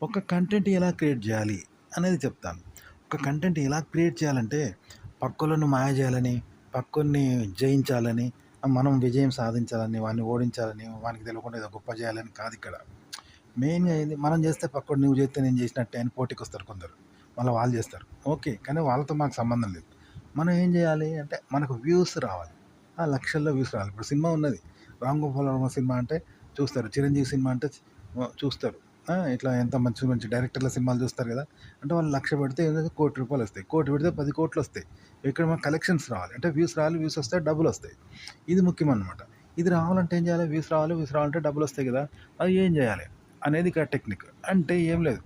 ఒక కంటెంట్ ఎలా క్రియేట్ చేయాలి అనేది చెప్తాను. ఒక కంటెంట్ ఎలా క్రియేట్ చేయాలంటే, పక్కోళ్ళను మాయ చేయాలని, పక్కోడిని జయించాలని, మనం విజయం సాధించాలని, వాడిని ఓడించాలని, వానికి తెలియకుండా ఏదో గొప్ప చేయాలని కాదిక్కడ. మెయిన్‌గా ఏంది, మనం చేస్తే పక్కోడు నువ్వు చేస్తే నేను చేసినట్టే అని పోటీకొస్తారు కొందరు. మళ్ళా వాళ్ళు చేస్తారు. ఓకే. కానీ వాళ్ళతో మనకు సంబంధం లేదు. మనం ఏం చేయాలి అంటే, మనకు వ్యూస్ రావాలి. ఆ లక్షల్లో వ్యూస్ రావాలి. ఇప్పుడు సినిమా ఉన్నది. 'రామ్ గోపాల్ వర్మ' సినిమా అంటే చూస్తారు. 'చిరంజీవి' సినిమా అంటే చూస్తారు. ఇట్లా ఎంత మంచి మంచి డైరెక్టర్ల సినిమాలు చూస్తారు కదా! అంటే వాళ్ళు 1,00,000 పెడితే ఏంటంటే రూ. 1,00,00,000 వస్తాయి. 1,00,00,000 పెడితే 10,00,00,000 వస్తాయి. ఇక్కడ మనకు కలెక్షన్స్ రావాలి. అంటే వ్యూస్ రావాలి, వ్యూస్ వస్తాయి, డబ్బులొస్తాయి. ఇది ముఖ్యమనమాట. ఇది రావాలంటే ఏం చేయాలి? వ్యూస్ రావాలి, వ్యూస్ రావాలంటే డబ్బులొస్తాయి కదా! అది ఏం చేయాలి? అనేది ఇక్కడ టెక్నిక్. అంటే ఏం లేదు.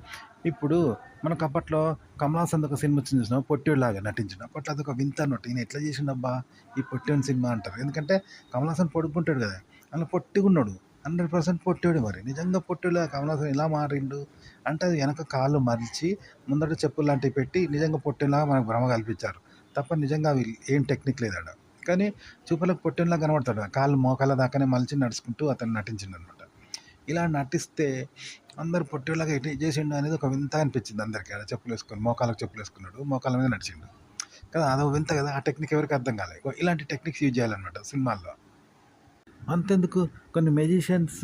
ఇప్పుడు మనకు అప్పట్లో 'కమల్ హాసన్‌ది' ఒక సినిమా వచ్చింది చూసినావా? పొట్టోడిలాగా నటించిన. అప్పట్లో అదొక వింత అన్నమాట. ఈయన ఎట్లా చేసిండబ్బా! ఈ పొట్టోని సినిమా అంటారు. ఎందుకంటే కమల్ హాసన్ పొడుగ్గుంటాడు కదా! అందులో పొట్టిగున్నోడు. 100% పొట్టోడే మరి. నిజంగా పొట్టోడులా కమల్ హాసన్ ఎలా మారిండు? అంటే అది వెనక కాళ్ళు మలిచి, ముందట చెప్పులు లాంటివి పెట్టి నిజంగా పొట్టోనిలాగా మనకు భ్రమ కల్పించారు. తప్ప నిజంగా అవి ఏం టెక్నిక్ లేదాడ. కానీ చూపులకు పొట్టోనిలాగా కనబడతాడు. కాళ్ళు మోకాళ్ళ దాకానే మలిచి నడుచుకుంటూ అతను నటించిండనమాట. ఇలా నటిస్తే అందరూ పొట్టోళ్ళగా ఎటు చేసిండు అనేది ఒక వింత అనిపించింది అందరికీ. ఆడ చెప్పులేసుకొని, మోకాళ్ళకి చెప్పులేసుకున్నాడు. మోకాళ్ళ మీద నడిచిండు. కదా! అదో వింత కదా! ఆ టెక్నిక్ ఎవరికీ అర్థం కాలే. ఇలాంటి టెక్నిక్స్ యూజ్ చేయాలనమాట సినిమాల్లో. అంతెందుకు, కొన్ని మెజిషియన్స్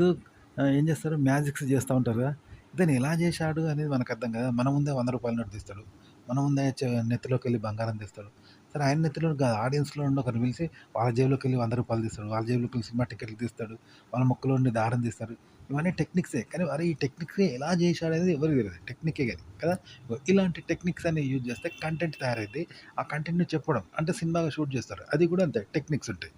ఏం చేస్తారు, మ్యాజిక్స్ చేస్తా ఉంటారు కదా! ఇతను ఎలా చేశాడు అనేది మనకు అర్థం కాదు. మన ముందే రూ. 100 నోట్ తీస్తాడు. మన ముందే నెత్తిలోకెళ్ళి బంగారం తీస్తాడు. సరే, ఆయన నెత్తిలో కాదు, ఆడియన్స్‌లో నుండి ఒకరిని పిలిచి వాళ్ళ జేబులోకెళ్ళి రూ. 100 తీస్తాడు. వాళ్ళ జేబులోకెళ్ళి సినిమా టికెట్లు తీస్తాడు. వాళ్ళ ముక్కులో నుండి దారం తీస్తాడు. ఇవన్నీ టెక్నిక్సే. కానీ అరే, ఈ టెక్నిక్స్ ఎలా చేశాడనేది ఎవరికీ తెలీదు. టెక్నికే గాని కదా! ఇలాంటి టెక్నిక్స్ అన్ని యూజ్ చేస్తే కంటెంట్ తయారైద్ది. ఆ కంటెంట్‌ని చెప్పడం అంటే సినిమాగా షూట్ చేస్తారు. అది కూడా అంతే, టెక్నిక్స్ ఉంటాయి.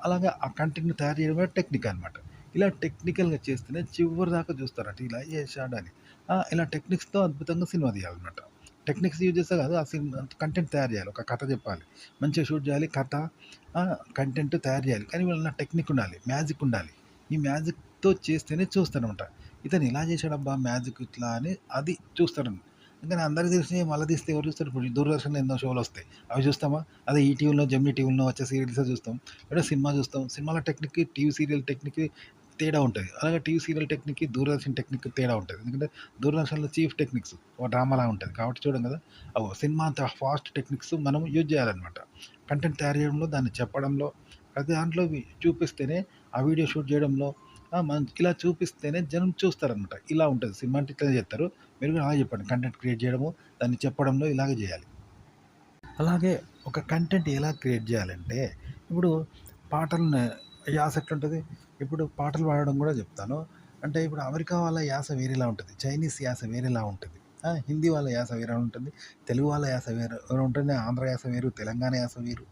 అలాగా ఆ కంటెంట్‌ని తయారు చేయడమే టెక్నిక్ అనమాట. ఇలా టెక్నికల్‌గా చేస్తేనే చివరిదాకా చూస్తారట. ఇలా చేశాడని. ఇలా టెక్నిక్స్‌తో అద్భుతంగా సినిమా తీయాలన్నమాట. టెక్నిక్స్ యూజ్ చేస్తే కాదు, ఆ సినిమా కంటెంట్ తయారు చేయాలి. ఒక కథ చెప్పాలి. మంచిగా షూట్ చేయాలి. కథ, కంటెంట్ తయారు చేయాలి. కానీ వీళ్ళ టెక్నిక్ ఉండాలి. మ్యాజిక్ ఉండాలి. ఈ మ్యాజిక్‌తో చేస్తేనే చూస్తారనమాట. ఇతను ఇలా చేశాడబ్బా మ్యాజిక్ ఇట్లా అని అది చూస్తారు. కానీ అందరికి తెలిసినవి మళ్ళా తీస్తే ఎవరు చూస్తారు? ఇప్పుడు దూరదర్శన్‌లో ఎన్నో షోలొస్తాయి. అవి చూస్తామా? అదే ఈటీవీలో, జెమినీ టీవీలో వచ్చే సీరియల్సే చూస్తాం. లేదా సినిమా చూస్తాం. సినిమాల టెక్నిక్‌కి, టీవీ సీరియల్ టెక్నిక్‌కి తేడా ఉంటది. అలాగే టీవీ సీరియల్ టెక్నిక్‌కి, దూరదర్శన్ టెక్నిక్‌కి తేడా ఉంటది. ఎందుకంటే దూరదర్శన్‌లో చీఫ్ టెక్నిక్స్ ఒక డ్రామాలా ఉంటది. కాబట్టి చూడం కదా! సినిమా అంత ఫాస్ట్ టెక్నిక్స్ మనం యూజ్ చేయాలనమాట. కంటెంట్ తయారు చేయడంలో, దాన్ని చెప్పడంలో, ప్రతి దాంట్లో చూపిస్తేనే, ఆ వీడియో షూట్ చేయడంలో మనం ఇలా చూపిస్తేనే జనం చూస్తారనమాట. ఇలా ఉంటది. సినిమా అంటే ఇట్లనే చేస్తారు. మీరు కూడా అలాగే చెప్పండి. కంటెంట్ క్రియేట్ చేయడము, దాన్ని చెప్పడంలో ఇలాగే చేయాలి. అలాగే ఒక కంటెంట్ ఎలా క్రియేట్ చేయాలంటే, ఇప్పుడు పాటలను యాస ఎట్లుంటది? ఇప్పుడు పాటలు పాడడం కూడా చెప్తాను. అంటే ఇప్పుడు అమెరికా వాళ్ళ యాస వేరేలా ఉంటది. చైనీస్ యాస వేరేలా ఉంటది. హిందీ వాళ్ళ యాస వేరే ఉంటుంది. తెలుగు వాళ్ళ యాస వేరే ఉంటుంది. ఆంధ్ర యాస వేరు, తెలంగాణ యాస వేరు.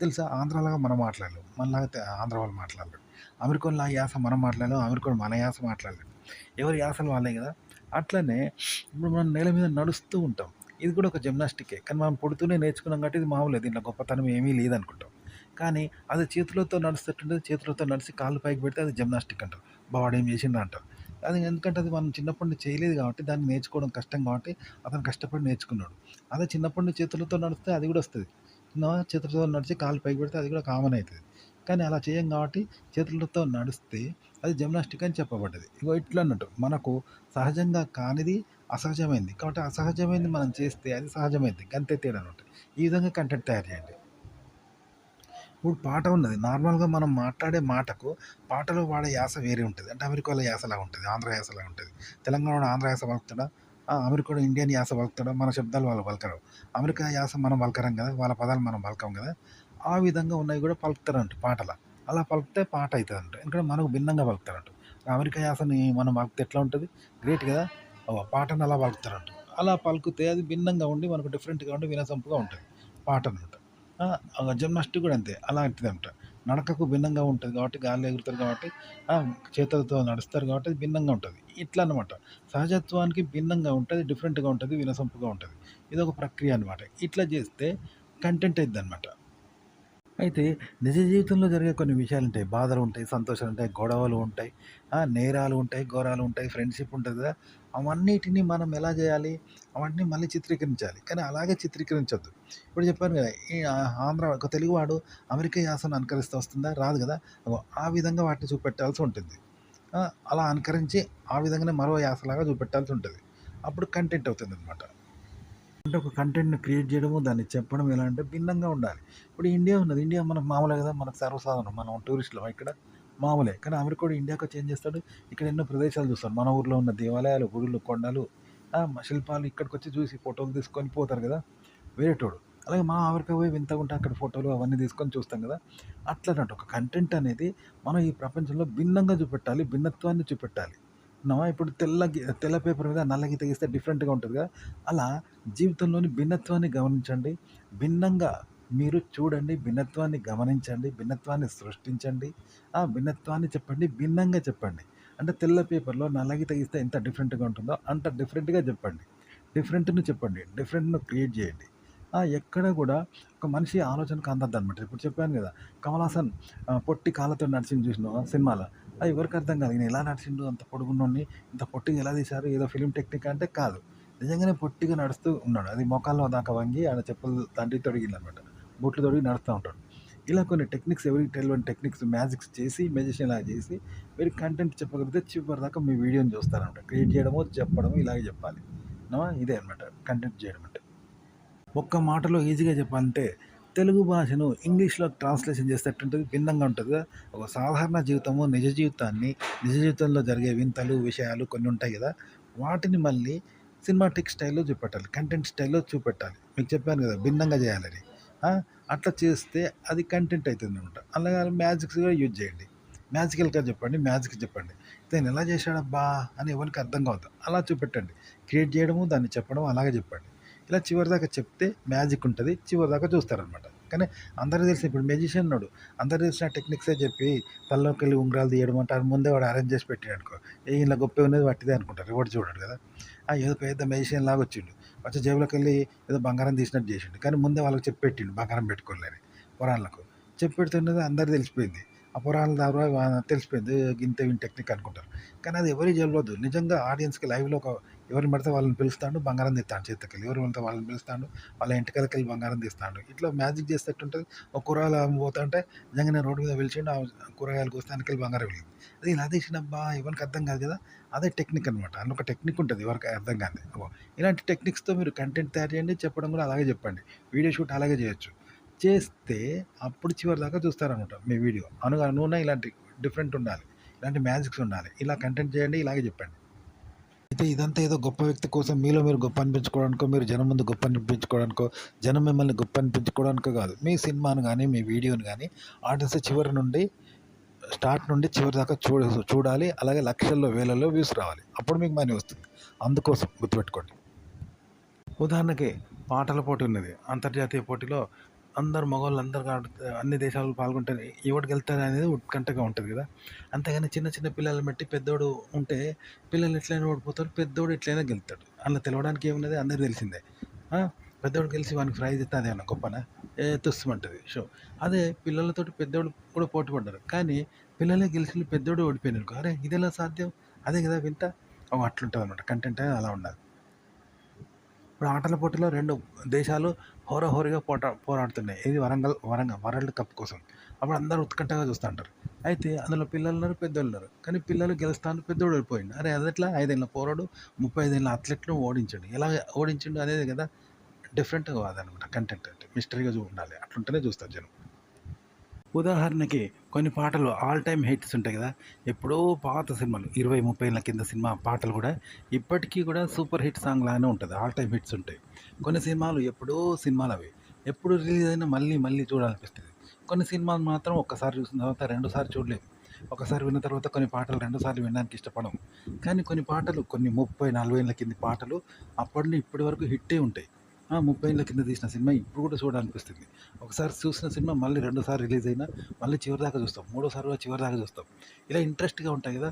తెలుసా? ఆంధ్రాలాగా మనం మాట్లాడలేం. మనలాగా ఆంధ్ర వాళ్ళు మాట్లాడలేరు. అమెరికన్‌లా యాస మనం మాట్లాడలేం. అమెరికన్ మన యాస మాట్లాడలేడు. ఎవరి యాసలు వాళ్ళే కదా! అట్లనే ఇప్పుడు మనం నేల మీద నడుస్తూ ఉంటాం. ఇది కూడా ఒక జిమ్నాస్టికే. కానీ మనం పుడుతూనే నేర్చుకున్నాం కాబట్టి ఇది మామూలే. దీంట్లో గొప్పతనం ఏమీ లేదనుకుంటాం. కానీ అది చేతులతో నడుస్తుంటది. చేతులతో నడిచి కాళ్ళు పైకి పెడితే అది జిమ్నాస్టిక్ అంటారు. అబ్బా! వాడేం చేసిండు అంటారు. అది ఎందుకంటే అది మనం చిన్నప్పటి నుంచి చేయలేదు కాబట్టి దాన్ని నేర్చుకోవడం కష్టం కాబట్టి అతను కష్టపడి నేర్చుకున్నాడు. అదే చిన్నప్పటి నుంచి చేతులతో నడిస్తే అది కూడా వస్తది. చేతులతో నడిచి కాళ్ళు పైకి పెడితే అది కూడా కామన్ అయితది. కానీ అలా చేయం కాబట్టి చేతులతో నడిస్తే అది జిమ్నాస్టిక్ అని చెప్పబడ్డది. ఇగో ఇట్లా అన్నట్టు మనకు సహజంగా కానిది అసహజమైంది. కాబట్టి అసహజమైంది మనం చేస్తే అది సహజమైద్ది. గంతే తేడా అనమాట. ఈ విధంగా కంటెంట్ తయారు చేయండి. ఇప్పుడు పాట ఉన్నది. నార్మల్‌గా మనం మాట్లాడే మాటకు, పాటలో వాడే యాస వేరే ఉంటది. అంటే అమెరికాలో యాసలాగా ఉంటది. ఆంధ్ర యాసలాగా ఉంటది. తెలంగాణోడు ఆంధ్ర యాస పలుకుతాడా? అమెరికాడు ఇండియన్ యాస పలుకుతాడా? మన శబ్దాలు వాళ్ళు పలకరు. అమెరికా యాస మనం పలకరం కదా! వాళ్ళ పదాలు మనం పలకం కదా! ఆ విధంగా ఉన్నయి కూడా పలుకుతారంట పాటల. అలా పలికితే పాట అయితదంట. ఎందుకంటే మనకు భిన్నంగా పలుకుతారంట. అమెరికా యాసని మనం పలికితే ఎట్లా ఉంటది? గ్రేట్ కదా! పాటను అలా పలుకుతారంట. అలా పలుకుతే అది భిన్నంగా ఉండి మనకు డిఫరెంట్‌గా ఉండి వినసొంపుగా ఉంటది పాటనమాట. జిమ్నాస్టిక్ కూడా అంతే. అలాంటిదంట. నడకకు భిన్నంగా ఉంటది కాబట్టి, గాలిలో ఎగురుతారు కాబట్టి, చేతులతో నడుస్తారు కాబట్టి అది భిన్నంగా ఉంటది. ఇట్లా అన్నమాట. సహజత్వానికి భిన్నంగా ఉంటది, డిఫరెంట్‌గా ఉంటది, వినసొంపుగా ఉంటది. ఇదొక ప్రక్రియ అన్నమాట. ఇట్లా చేస్తే కంటెంట్ అయిద్దనమాట. అయితే నిజ జీవితంలో జరిగే కొన్ని విషయాలుంటాయి. బాధలుంటాయి, సంతోషాలుంటాయి, గొడవలు ఉంటాయి, నేరాలు ఉంటాయి, ఘోరాలు ఉంటాయి, ఫ్రెండ్‌షిప్ ఉంటది కదా! అవన్నిటిని మనం ఎలా జేయాలి? అవన్నీ మళ్ళీ చిత్రీకరించాలి. కానీ అలాగే చిత్రీకరించొద్దు. ఇప్పుడు చెప్పాను కదా! ఆంధ్ర ఒక తెలుగువాడు అమెరికా యాసను అనుకరిస్తే వస్తుందా? రాదు కదా! ఆ విధంగా వాటిని చూపెట్టాల్సి ఉంటుంది. అలా అనుకరించి ఆ విధంగానే మరో యాసలాగా చూపెట్టాల్సి ఉంటది. అప్పుడు కంటెంట్ అవుతుందనమాట. అంటే ఒక కంటెంట్‌ని క్రియేట్ చేయడము, దాన్ని చెప్పడం ఎలా అంటే భిన్నంగా ఉండాలి. ఇప్పుడు ఇండియా ఉన్నది. ఇండియా మనకు మామూలే కదా! మనకు సర్వసాధారణం. మనం టూరిస్టులమా ఇక్కడ? మామూలే. కానీ అమెరికోడు ఇండియాకొచ్చి ఏం చేస్తాడు? ఇక్కడ ఎన్నో ప్రదేశాలు చూస్తాడు. మన ఊర్లో ఉన్న దేవాలయాలు, గుడులు, కొండలు, శిల్పాలు ఇక్కడికొచ్చి చూసి ఫోటోలు తీసుకొని పోతారు కదా! వేరేటోడు. అలాగే మనం అమెరికా పోయి వింతగుంటే అక్కడ ఫోటోలు అవన్నీ తీసుకొని చూస్తాం కదా! అట్లనమాట ఒక కంటెంట్ అనేది మనం ఈ ప్రపంచంలో భిన్నంగా చూపెట్టాలి. భిన్నత్వాన్ని చూపెట్టాలి. విన్నావా? ఇప్పుడు తెల్ల పేపర్ మీద నల్ల గీత గీస్తే డిఫరెంట్‌గా ఉంటది కదా! అలా జీవితంలోని భిన్నత్వాన్ని గమనించండి. భిన్నంగా మీరు చూడండి. భిన్నత్వాన్ని గమనించండి. భిన్నత్వాన్ని సృష్టించండి. ఆ భిన్నత్వాన్ని చెప్పండి. భిన్నంగా చెప్పండి. అంటే తెల్ల పేపర్‌లో నల్ల గీత గీస్తే ఎంత డిఫరెంట్‌గా ఉంటుందో అంత డిఫరెంట్‌గా చెప్పండి. డిఫరెంట్‌ని చెప్పండి. డిఫరెంట్‌ని క్రియేట్ చేయండి. ఎక్కడ కూడా ఒక మనిషి ఆలోచనకు అందద్దనమాట. ఇప్పుడు చెప్పాను కదా! కమల్ హాసన్ పొట్టి కాళ్ళతో నడిచింది చూసినావా సినిమాలో? అది ఎవరికీ అర్థం కాదు. ఈయన ఎలా నడిచిండు అంత పొడుగున్నోడిని, ఇంత పొట్టిగా ఎలా తీశారు? ఏదో ఫిల్మ్ టెక్నిక్ అంటే కాదు. నిజంగానే పొట్టిగా నడుస్తూ ఉన్నాడు. అది మోకాళ్ళ దాకా వంగి ఆడ చెప్పులు తంటి తొడిగిందనమాట. బూట్లు తొడిగి నడుస్తా ఉంటాడు. ఇలా కొన్ని టెక్నిక్స్ ఎవరికి తెలియని టెక్నిక్స్ మ్యాజిక్స్ చేసి మెజిషియన్‌లాగా చేసి మీరు కంటెంట్ చెప్పగలిగితే చివరిదాకా మీ వీడియోని చూస్తారనమాట. క్రియేట్ చేయడమో, చెప్పడమో ఇలాగే చెప్పాలి. ఇదే అనమాట కంటెంట్ చేయడం అంటే. ఒక్క మాటలో ఈజీగా చెప్పాలంటే తెలుగు భాషను ఇంగ్లీష్‌లో ట్రాన్స్‌లేషన్ చేస్తే ఎట్టుంటది? భిన్నంగా ఉంటది కదా! ఒక సాధారణ జీవితము, నిజ జీవితాన్ని, నిజ జీవితంలో జరిగే వింతలు, విషయాలు కొన్ని ఉంటాయి కదా! వాటిని మళ్ళీ సినిమాటిక్ స్టైల్‌లో చూపెట్టాలి. కంటెంట్ స్టైల్‌లో చూపెట్టాలి. మీకు చెప్పాను కదా! భిన్నంగా చేయాలని. ఆ! అట్లా చేస్తే అది కంటెంట్ అయితుందనమాట. అలాగే మ్యాజిక్స్ కూడా యూజ్ చేయండి. మ్యాజికల్‌గా చెప్పండి. మ్యాజిక్ చెప్పండి. ఇతను ఎలా చేశాడబ్బా! అని ఎవరికీ అర్థం కావద్దు. అలా చూపెట్టండి. క్రియేట్ చేయడము, దాన్ని చెప్పడం అలాగే చెప్పండి. ఇలా చివరిదాకా చెప్తే మ్యాజిక్ ఉంటది. చివరిదాకా చూస్తారనమాట. కానీ అందరికి తెలిసిన ఇప్పుడు మెజిషియన్ ఉన్నాడు. అందరికి తెలిసిన టెక్నిక్సే చెప్పి తలలోకెళ్ళి ఉంగరాలు తీయడం అంటే అది ముందే వాడు అరేంజ్ చేసి పెట్టాడనుకో, ఈయన గొప్పే ఉన్నది వట్టిదే అనుకుంటారు. ఎవడు చూడడు కదా! ఏదో పెద్ద మెజిషియన్ లాగా వచ్చిండు. వచ్చి జేబులోకెళ్ళి ఏదో బంగారం తీసినట్టు చేసిండు. కానీ ముందే వాళ్ళకి చెప్పి పెట్టిండు బంగారం పెట్టుకోలేని పురాణాలకు. చెప్పి పెడుతున్నది అందరికి తెలిసిపోయింది. ఆ పురాణాల ద్వారా తెలిసిపోయింది. గింతే వీని టెక్నిక్ అనుకుంటారు. కానీ అది ఎవరికీ తెలవదు. నిజంగా ఆడియన్స్‌కి లైవ్‌లో ఎవరిని పడితే వాళ్ళని పిలుస్తాడు, బంగారం తీస్తాడు చేతికెళ్ళి. ఎవరు పడితే వాళ్ళని పిలుస్తాడు, వాళ్ళ ఎంటికలకెళ్ళి బంగారం తీస్తాడు. ఇట్లా మ్యాజిక్ చేస్తే ఎట్టుంటది? ఒక కూరగాయలు పోతుంటే నిజంగానే రోడ్డు మీద పిలిచిండు, కూరగాయలు కోస్తే వెనకెళ్ళి బంగారం వెలిగింది. అది ఇలా తీసిండబ్బా! ఎవరికీ అర్థం కాదు కదా! అదే టెక్నిక్ అనమాట. అందులో ఒక టెక్నిక్ ఉంటది ఎవరికి అర్థం కానిది. ఇలాంటి టెక్నిక్స్‌తో మీరు కంటెంట్ తయారు చేయండి. చెప్పడం కూడా అలాగే చెప్పండి. వీడియో షూట్ అలాగే చేయొచ్చు. చేస్తే అప్పుడు చివరిదాకా చూస్తారనమాట మీ వీడియో. నూనె ఇలాంటి డిఫరెంట్ ఉండాలి. ఇలాంటి మ్యాజిక్స్ ఉండాలి. ఇలా కంటెంట్ చేయండి. ఇలాగే చెప్పండి. అయితే ఇదంతా ఏదో గొప్ప వ్యక్తి కోసం మీలో మీరు గొప్ప అనిపించుకోవడానికో, మీరు జనం ముందు గొప్ప అనిపించుకోవడానికో, జనం మిమ్మల్ని గొప్ప అనిపించుకోవడానికో కాదు. మీ సినిమాను గానీ, మీ వీడియోని గానీ ఆడియన్స్ చివరి నుండి స్టార్ట్ నుండి చివరి దాకా చూడాలి. అలాగే లక్షల్లో, వేలల్లో వ్యూస్ రావాలి. అప్పుడు మీకు మనీ వస్తుంది. అందుకోసం గుర్తుపెట్టుకోండి. ఉదాహరణకి పాటల పోటీ ఉన్నది. అంతర్జాతీయ పోటీలో అందరు మగవాళ్ళందరూ అన్ని దేశాలు పాల్గొంటే ఎవడు గెలుతాడనేది ఉత్కంఠగా ఉంటది కదా! అంతేగాని చిన్న చిన్న పిల్లలని బట్టి పెద్దోడు ఉంటే పిల్లలు ఎట్లైనా ఓడిపోతారు. పెద్దోడు ఎట్లైనా గెలుతాడు. అందులో తెలవడానికి ఏమున్నది అందరికి తెలిసిందే. ఆ! పెద్దోడు గెలిచి వానికి ప్రైజ్ ఇస్తే అదేమన్నా గొప్పనా? తుస్సుమంటది షో. అదే పిల్లలతోటి పెద్దోడు కూడా పోటీ పడ్డారు. కానీ పిల్లలే గెలిచిండ్రు పెద్దోడు ఓడిపోయిండనుకో, అరె! ఇదెలా సాధ్యం? అదే కదా వింత. అట్లుంటదనమాట. కంటెంట్ అనేది అలా ఉండాలి. ఇప్పుడు ఆటల పోటీలో 2 దేశాలు హోరాహోరీగా పోరాడుతున్నాయి. ఏది వరల్డ్ కప్ కోసం. అప్పుడు అందరూ ఉత్కంఠగా చూస్తుంటారు. అయితే అందులో పిల్లలున్నారు, పెద్దోళ్ళున్నారు. కానీ పిల్లలు గెలుస్తాండు, పెద్దోడు ఓడిపోయిండు. అరే! అదెట్లా 5 ఏళ్ల పోరాడు 35 ఏళ్ల అథ్లెట్‌ను ఓడించాడు. ఎలా ఓడించిండు అనేది కదా డిఫరెంట్‌గా అదనమాట కంటెంట్ అంటే. మిస్టరీగా ఉండాలి. అట్లుంటేనే చూస్తారు జనం. ఉదాహరణకి కొన్ని పాటలు ఆల్ టైమ్ హిట్స్ ఉంటాయి కదా! ఎప్పుడో పాత సినిమాలు 20, 30 ఏళ్ల కింద సినిమా పాటలు కూడా ఇప్పటికీ కూడా సూపర్ హిట్ సాంగ్ లాగానే ఉంటది. ఆల్ టైమ్ హిట్స్ ఉంటాయి. కొన్ని సినిమాలు ఎప్పుడో సినిమాలవి. ఎప్పుడు రిలీజ్ అయినా మళ్ళీ మళ్ళీ చూడాలనిపిస్తది. కొన్ని సినిమాలు మాత్రం ఒక్కసారి చూసిన తర్వాత రెండోసారి చూడలేము. ఒకసారి విన్న తర్వాత కొన్ని పాటలు 2 సార్లు వినడానికి ఇష్టపడము. కానీ కొన్ని పాటలు కొన్ని 30, 40 ఏళ్ల కింది పాటలు అప్పటి నుండి ఇప్పటి వరకు హిట్టే ఉంటాయి. 30 ఏళ్ల కింద తీసిన సినిమా ఇప్పుడు కూడా చూడాలనిపిస్తుంది. ఒకసారి చూసిన సినిమా మళ్ళీ రెండోసారి రిలీజ్ అయినా మళ్ళీ చివరిదాకా చూస్తాం. మూడోసారి కూడా చివరిదాకా చూస్తాం. ఇలా ఇంట్రెస్ట్‌గా ఉంటాయి కదా!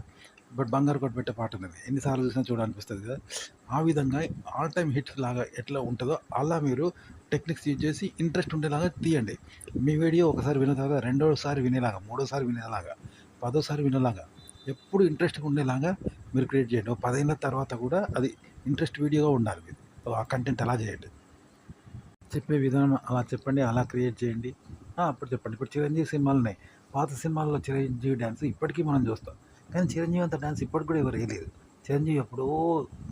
ఇప్పుడు 'బంగారు కొట్టు పెట్టే' పాట ఉన్నది. ఎన్ని సార్లు చూసినా చూడాలనిపిస్తది కదా! ఆ విధంగా ఆల్ టైమ్ హిట్స్ లాగా ఎట్లా ఉంటదో అలా మీరు టెక్నిక్స్ యూజ్ చేసి ఇంట్రెస్ట్ ఉండేలాగా తీయండి. మీ వీడియో ఒకసారి విన్న తర్వాత రెండోసారి వినేలాగా, మూడోసారి వినేలాగా, పదోసారి వినేలాగా ఎప్పుడు ఇంట్రెస్ట్‌గా ఉండేలాగా మీరు క్రియేట్ చేయండి. ఓ 10 ఏళ్ల తర్వాత కూడా అది ఇంట్రెస్ట్ వీడియోగా ఉండాలి మీది. ఆ కంటెంట్ అలా చేయండి. చెప్పే విధానం అలా చెప్పండి. అలా క్రియేట్ చేయండి. అప్పుడు చెప్పండి. ఇప్పుడు 'చిరంజీవి' సినిమాలున్నాయి. పాత సినిమాల్లో 'చిరంజీవి' డాన్స్ ఇప్పటికీ మనం చూస్తాం. కానీ 'చిరంజీవి' అంత డాన్స్ ఇప్పటికి కూడా ఎవరు ఎయలేదు. చిరంజీవి ఎప్పుడో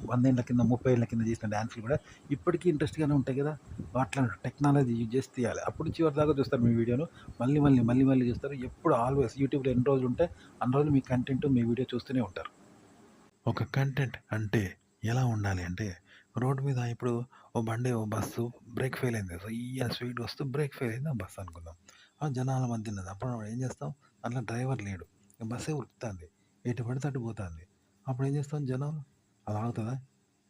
100 ఏళ్ల కింద, 30 ఏళ్ల కింద చేసిన డాన్స్‌లు కూడా ఇప్పటికీ ఇంట్రెస్ట్‌గానే ఉంటాయి కదా! అట్లా టెక్నాలజీ యూజ్ చేసి తీయాలి. అప్పుడు చివరిదాకా చూస్తారు మీ వీడియోను. మళ్ళీ చూస్తారు. ఎప్పుడు ఆల్వేస్ యూట్యూబ్‌లో ఎన్ని రోజులుంటే అన్ని రోజులు మీ కంటెంట్, మీ వీడియో చూస్తూనే ఉంటారు. ఒక కంటెంట్ అంటే ఎలా ఉండాలి అంటే, రోడ్డు మీద ఇప్పుడు ఓ బస్సు బ్రేక్ ఫెయిల్ అయింది. స్పీడ్ వస్తూ బ్రేక్ ఫెయిల్ అయింది ఆ బస్సు అనుకుందాం. జనాల మధ్య ఉన్నది. అప్పుడు మనం ఏం చేస్తాం? అందులో డ్రైవర్ లేడు. బస్సే ఉరుకుతాంది. ఎటు పడితే అటు పోతాంది. అప్పుడు ఏం చేస్తాం జనం? అది ఆగుతదా?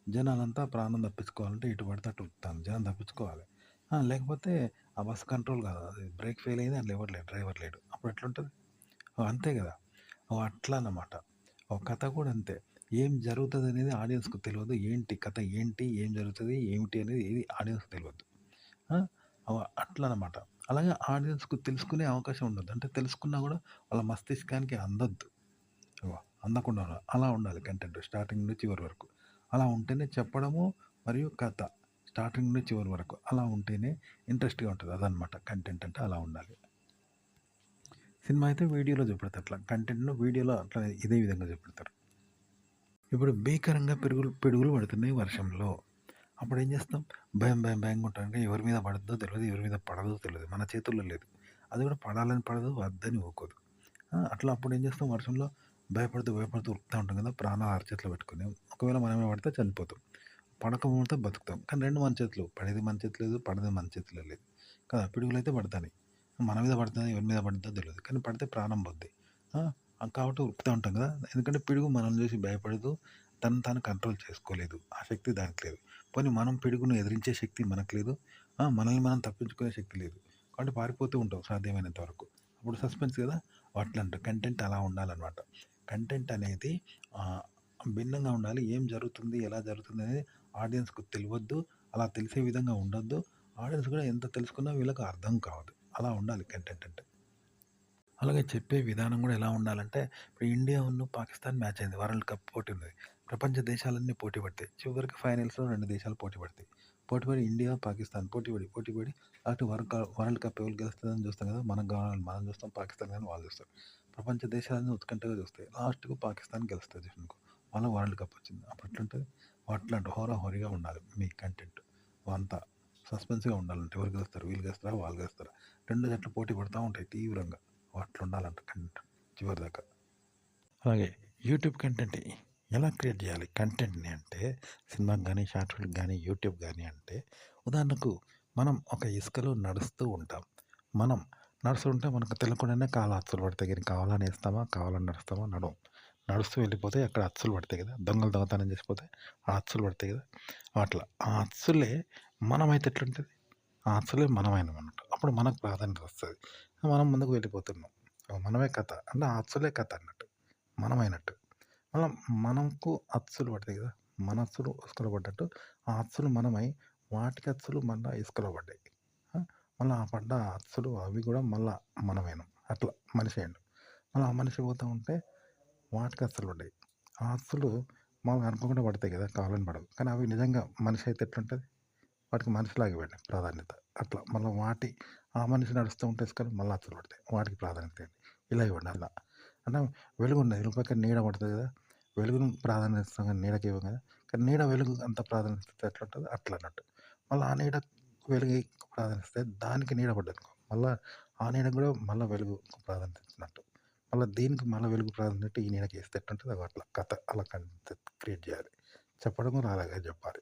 జనాలంతా ప్రాణం తప్పించుకోవాలంటే ఎటు పడితే అటు ఉరుకుతాంది. జనం తప్పించుకోవాలి. లేకపోతే ఆ బస్సు కంట్రోల్ కాదు. అది బ్రేక్ ఫెయిల్ అయింది. అందులో ఎవరు లేడు. డ్రైవర్ లేడు. అప్పుడు ఎట్లుంటది? అంతే కదా! అట్లా అన్నమాట. ఒక కథ కూడా అంతే. ఏం జరుగుతదనేది ఆడియన్స్‌కు తెలవదు. ఏంటి కథ ఏంటి? ఏం జరుగుతది? ఏమిటి అనేది ఏది ఆడియన్స్‌కి తెలవద్దు. ఆ! అట్లనమాట. అలాగే ఆడియన్స్‌కు తెలుసుకునే అవకాశం ఉండదు. అంటే తెలుసుకున్నా గూడా వాళ్ళ మస్తిష్కానికి అందొద్దు. అగో అందకుండా ఉండాలి. అలా ఉండాలి కంటెంట్ స్టార్టింగ్ నుండి చివరి వరకు. అలా ఉంటేనే చెప్పడము మరియు కథ స్టార్టింగ్ నుండి చివరి వరకు. అలా ఉంటేనే ఇంట్రెస్ట్‌గా ఉంటది. అదనమాట కంటెంట్ అంటే అలా ఉండాలి. సినిమా అయితే వీడియోలో చూపెడతారు అట్లా. కంటెంట్‌ను వీడియోలో అట్లా ఇదే విధంగా చూపెడతారు. ఇప్పుడు భీకరంగా పిడుగులు పడుతున్నాయి వర్షంలో. అప్పుడేం చేస్తాం? భయంగా ఉంటాం. ఎవరి మీద పడుద్దో తెలవదు. ఎవరి మీద పడదో తెలవదు. మన చేతుల్లో లేదు. అది కూడా పడాలని పడదు, వద్దని ఊకోదు. అట్లా అప్పుడేం చేస్తాం? వర్షంలో భయపడుతూ ఉరుకుతా ఉంటాం కదా! ప్రాణాలు అరచేతిలో పెట్టుకొని. ఒకవేళ మనమే పడితే చనిపోతాం. పడకపోతే బతుకుతాం. కానీ 2 మన చేతిలో. పడేది మన చేతిలో లేదు, పడేది మన చేతిలో లేదు. కదా! పిడుగులైతే పడతాయి. మన మీద పడుతుందో, ఎవరి మీద పడుద్దో తెలవదు. కానీ పడితే ప్రాణం పోద్ది. ఆ! కాబట్టి ఉరుకుతా ఉంటాం కదా! ఎందుకంటే పిడుగు మనల్ని చూసి భయపడదు. తనను తాను కంట్రోల్ చేసుకోలేదు. ఆ శక్తి దానికి లేదు. పోనీ మనం పిడుగును ఎదిరించే శక్తి మనకు లేదు. మనల్ని మనం తప్పించుకునే శక్తి లేదు. కాబట్టి పారిపోతూ ఉంటాం సాధ్యమైనంత వరకు. అప్పుడు సస్పెన్స్ కదా! అట్లంటారు. కంటెంట్ అలా ఉండాలనమాట. కంటెంట్ అనేది ఆహ్, భిన్నంగా ఉండాలి. ఏం జరుగుతుంది? ఎలా జరుగుతుంది? అనేది ఆడియన్స్‌కు తెలవద్దు. అలా తెలిసే విధంగా ఉండొద్దు. ఆడియన్స్ కూడా ఎంత తెలుసుకున్నా వీళ్ళకి అర్థం కావద్దు. అలా ఉండాలి కంటెంట్ అంటే. అలాగే చెప్పే విధానం కూడా ఎలా ఉండాలంటే, ఇప్పుడు ఇండియా పాకిస్తాన్ మ్యాచ్ అయింది. వరల్డ్ కప్ పోటీ ఉంది. ప్రపంచ దేశాలన్నీ పోటీ పడతాయి. చివరికి ఫైనల్స్‌లో 2 దేశాలు పోటీ పడతాయి. పోటీ పడి ఇండియా, పాకిస్తాన్ పోటీ పడి అటు వరల్డ్ కప్ ఎవరు గెలుస్తదని చూస్తాం కదా! మనకు కావాలని మనం చూస్తాం. పాకిస్తాన్ గాని వాళ్ళు చూస్తారు. ప్రపంచ దేశాలన్నీ ఉత్కంఠగా చూస్తాయి. లాస్ట్‌కు పాకిస్తాన్ గెలుస్తది చూసినకో. వాళ్ళకి వరల్డ్ కప్ వచ్చింది. అప్పుడు ఎట్లుంటది? అట్లాంటి హోరాహోరీగా ఉండాలి మీ కంటెంట్. అంతా సస్పెన్స్‌గా ఉండాలంటే ఎవరు గెలుస్తారు? వీళ్ళు గెలుస్తారా? వాళ్ళు గెలుస్తారా? 2 జట్లు పోటీ పడతా ఉంటాయి తీవ్రంగా. అట్లుండాలంట కంటెంట్ చివరిదాకా. అలాగే యూట్యూబ్ కంటెంట్ ఎలా క్రియేట్ చేయాలి కంటెంట్‌ని అంటే సినిమాకి గానీ, షార్ట్ ఫిల్మ్‌కి గానీ, యూట్యూబ్ గానీ అంటే ఉదాహరణకు మనం ఒక ఇసుకలో నడుస్తూ ఉంటాం. మనం నడుస్తుంటే మనకు తెలియకుండానే కాళ్ళు అచ్చులు పడతాయి. కానీ కావాలని ఏస్తామా? కావాలని నడుస్తామా? నడవం. నడుస్తూ వెళ్ళిపోతే అక్కడ అచ్చులు పడతాయి కదా! దొంగలు దొంగతనం చేసిపోతే ఆ అచ్చులు పడతాయి కదా! అట్లా ఆ అచ్చులే మనమైతే ఎట్లుంటది? ఆ అచ్చులే మనమైనమన్నట్టు. అప్పుడు మనకు ప్రాధాన్యత వస్తది. మనం ముందుకు వెళ్ళిపోతున్నాం. మనమే కథ. అంటే ఆ అచ్చులే కథ అన్నట్టు. మనమైనట్టు. మళ్ళా మనకు అచ్చులు పడతాయి కదా! మన అచ్చులు ఇసుకలో పడ్డట్టు, ఆ అచ్చులు మనమై, వాటికి అచ్చులు మళ్ళా ఇసుకలో పడ్డాయి. ఆ! మళ్ళా ఆ పడ్డ అచ్చులు అవి గూడా మళ్ళా మనమైనం. అట్లా మనిషి అయిండు. మళ్ళా ఆ మనిషి పోతా ఉంటే వాటికి అచ్చులు పడ్డాయి. ఆ అచ్చులు మాములుగా అనుకోకుండా పడతాయి కదా! కావాలని పడవు. కానీ అవి నిజంగా మనిషి అయితే ఎట్లుంటది? వాటికి మనిషిలాగా ఇవ్వండి ప్రాధాన్యత. అట్లా మళ్ళా ఆ మనిషి నడుస్తూ ఉంటే ఇసుకలో మళ్ళా అచ్చులు పడతాయి. వాటికి ప్రాధాన్యత ఇవ్వండి. ఇలా ఇవ్వండి అలా. అంటే వెలుగున్నది. పక్కన నీడ పడతది కదా! వెలుగును ప్రాధాన్యత ఇస్తాం గానీ నీడకి ఇవ్వం కదా! కానీ నీడ వెలుగు అంత ప్రాధాన్యత ఇస్తే ఎట్లుంటదో అట్లా అన్నట్టు. మళ్ళా ఆ నీడ వెలుగు ప్రాధాన్యత ఇస్తే దానికి నీడ పడ్డదనుకో, మళ్ళా ఆ నీడకు గూడా మళ్ళా వెలుగు ప్రాధాన్యత ఇచ్చినట్టు. మళ్ళా దీనికి మళ్ళా వెలుగు ప్రాధాన్యత ఈ నీడకి ఇస్తే ఎట్లుంటదో అట్లా కథ అలా క్రియేట్ చేయాలి. చెప్పడం కూడా అలాగే చెప్పాలి.